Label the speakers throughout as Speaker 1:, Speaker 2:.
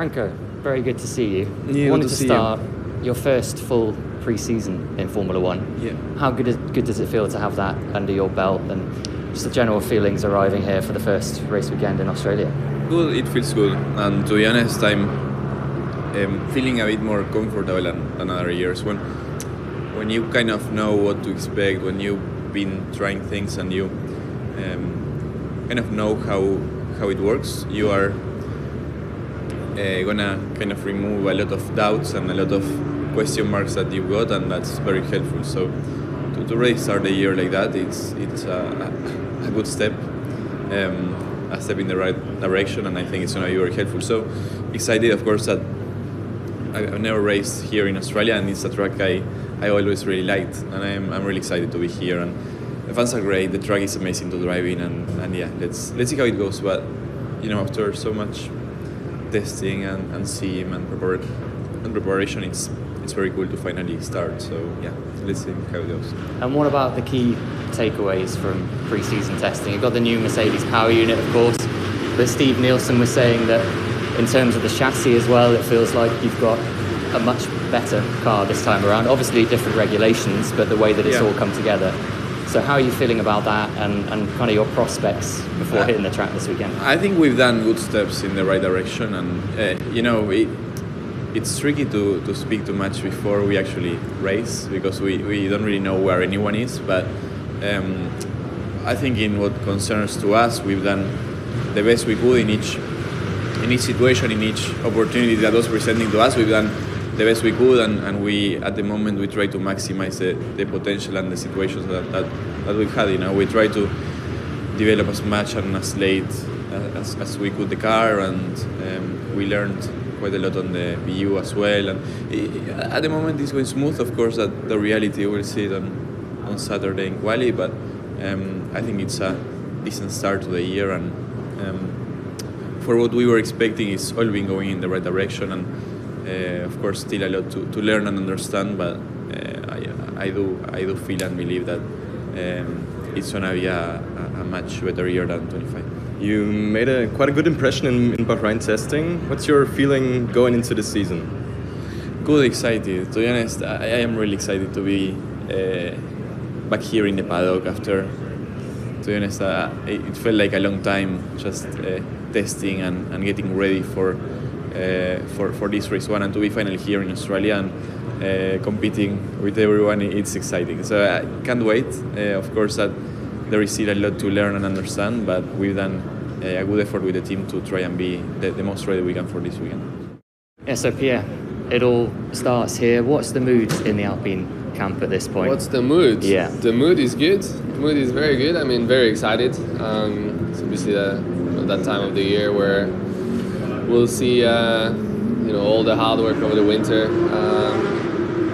Speaker 1: Franco, very good to see you.
Speaker 2: Yeah,
Speaker 1: I wanted
Speaker 2: good
Speaker 1: to
Speaker 2: to see
Speaker 1: start your first full pre-season in Formula One.
Speaker 2: Yeah.
Speaker 1: How good does it feel to have that under your belt, and just the general feelings arriving here for the first race weekend in Australia?
Speaker 2: Good, it feels good. And to be honest, I'm feeling a bit more comfortable than other years. When you kind of know what to expect, when you've been trying things and you kind of know how it works, you are gonna kind of remove a lot of doubts and a lot of question marks that you've got, and that's very helpful. So to really start the year like that, it's a good step, a step in the right direction, and I think it's gonna be very helpful. So excited, of course, that I've never raced here in Australia, and it's a track I always really liked, and I'm really excited to be here. And the fans are great, the track is amazing to drive in, and yeah, let's see how it goes. But after so much testing and sim and preparation, it's very cool to finally start. So yeah, let's see how it goes.
Speaker 1: And what about the key takeaways from pre-season testing? You've got the new Mercedes power unit, of course, but Steve Nielsen was saying that in terms of the chassis as well, it feels like you've got a much better car this time around. Obviously different regulations, but the way that it's all come together. So how are you feeling about that, and kind of your prospects before hitting the track this weekend?
Speaker 2: I think we've done good steps in the right direction, and it's tricky to speak too much before we actually race, because we don't really know where anyone is. But I think in what concerns to us, we've done the best we could in each situation, in each opportunity that was presenting to us. We've done the best we could, and we at the moment we try to maximize the potential and the situations that we've had. We try to develop as much and as late as we could the car, and we learned quite a lot on the VU as well. And at the moment it's going smooth. Of course, that the reality we'll see it on Saturday in quali, but I think it's a decent start to the year, and for what we were expecting, it's all been going in the right direction. And of course, still a lot to learn and understand, but I do feel and believe that it's gonna be a much better year than 25.
Speaker 3: You made quite a good impression in Bahrain testing. What's your feeling going into the season?
Speaker 2: Good, excited. To be honest, I am really excited to be back here in the paddock after. To be honest, it felt like a long time just testing and getting ready for this race one, and to be finally here in Australia and competing with everyone, it's exciting. So I can't wait. Of course, that there is still a lot to learn and understand, but we've done a good effort with the team to try and be the most ready we can for this weekend.
Speaker 1: Yeah, so Pierre, it all starts here. What's the mood in the Alpine camp at this point?
Speaker 4: What's the mood?
Speaker 1: Yeah.
Speaker 4: The mood is good. The mood is very good. I mean, very excited. It's obviously that time of the year where we'll see all the hard work over the winter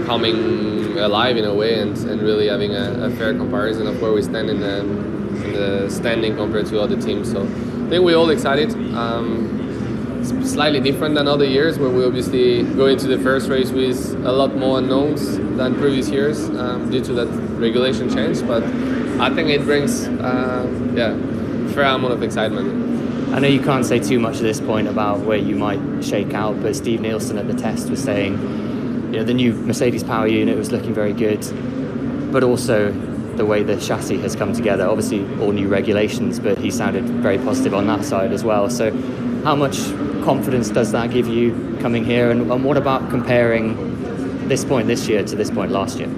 Speaker 4: coming alive in a way, and really having a fair comparison of where we stand in the standing compared to other teams. So I think we're all excited. It's slightly different than other years, where we obviously go into the first race with a lot more unknowns than previous years due to that regulation change. But I think it brings a fair amount of excitement.
Speaker 1: I know you can't say too much at this point about where you might shake out, but Steve Nielsen at the test was saying, the new Mercedes power unit was looking very good, but also the way the chassis has come together. Obviously, all new regulations, but he sounded very positive on that side as well. So how much confidence does that give you coming here? And what about comparing this point this year to this point last year?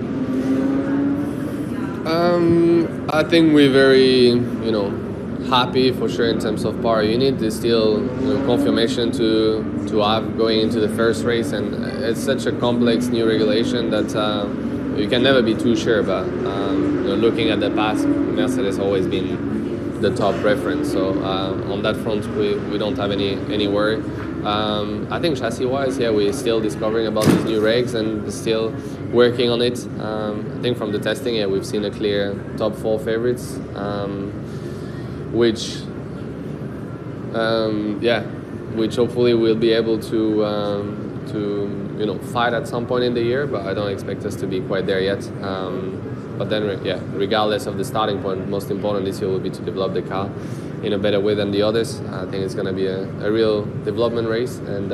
Speaker 4: I think we're very, happy for sure in terms of power unit. There's still confirmation to have going into the first race, and it's such a complex new regulation that you can never be too sure about. Looking at the past, Mercedes has always been the top reference, so on that front we don't have any worry. I think chassis-wise, we're still discovering about these new regs and still working on it. I think from the testing, we've seen a clear top 4 favorites, which hopefully we'll be able to fight at some point in the year, but I don't expect us to be quite there yet. But then, regardless of the starting point, most important this year will be to develop the car in a better way than the others. I think it's going to be a real development race, and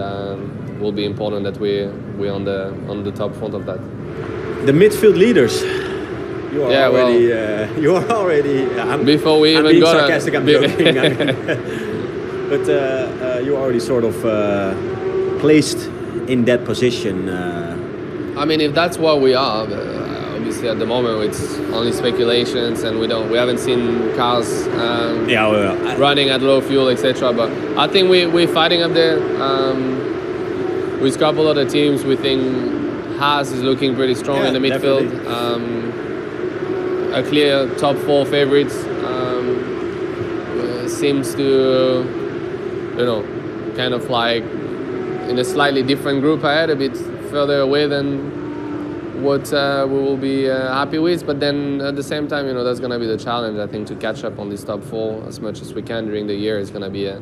Speaker 4: will be important that we're on the top front of that.
Speaker 5: The midfield leaders. You are already.
Speaker 4: Before we
Speaker 5: I'm
Speaker 4: even
Speaker 5: being
Speaker 4: got
Speaker 5: sarcastic. I'm joking. But you already sort of placed in that position.
Speaker 4: I mean, if that's what we are, obviously at the moment it's only speculations, and we haven't seen cars running at low fuel, etc. But I think we're fighting up there. With a couple other teams, we think Haas is looking pretty strong in the midfield. A clear top 4 favorites. Seems to, kind of like in a slightly different group ahead, a bit further away than what we will be happy with. But then at the same time, that's going to be the challenge, I think, to catch up on this top 4 as much as we can during the year. It's going to be a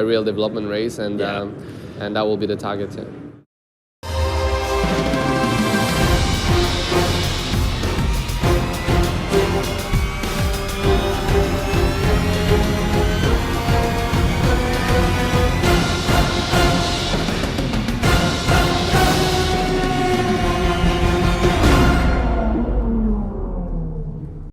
Speaker 4: real development race, and that will be the target. Yeah.